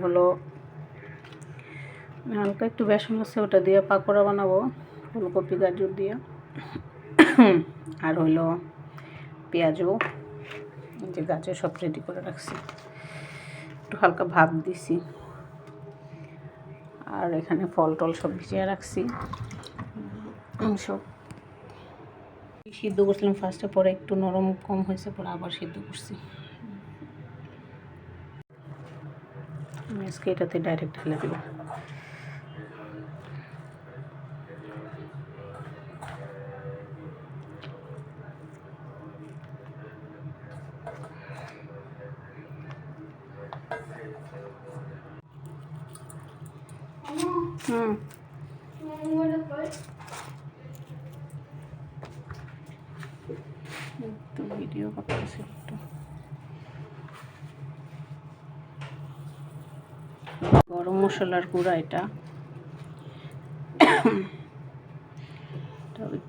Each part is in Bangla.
হলো হালকা একটু বেসন আছে, ওটা দিয়ে পাকোড়া বানাবো ফুলকপি গাজর দিয়ে। আর হইলো পেঁয়াজও, যে গাজর সব রেডি করে রাখছি, একটু হালকা ভাপ দিছি। আর এখানে ফল টল সব ভিজিয়ে রাখছি, সব সিদ্ধ করছিলাম ফার্স্টে, পরে একটু নরম কম হয়েছে, পরে আবার সিদ্ধ করছি। আজকে এটাতে ডাইরেক্ট ঢেলে দেবো। একটু ভিডিও করতেছি একটু। গরম মশলার গুঁড়া এটা,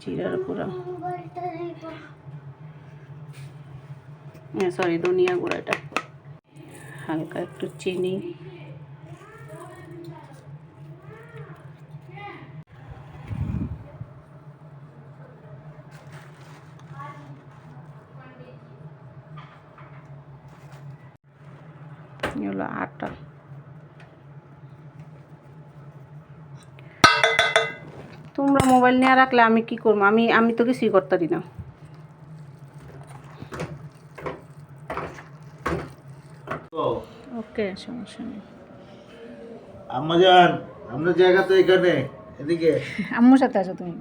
জিরার গুঁড়া, সরি ধনিয়া গুঁড়া এটা, হালকা একটু চিনি, হলো আটা। তোমরা মোবাইল নিয়ে রাখলে আমি কি করবো? আমি তো কিছুই করতে পারি না। ওকে, সমস্যা নেই। আম্মা জান, আপনার জায়গা তো এখানে, এদিকে। আম্মুর সাথে আছো তুমি?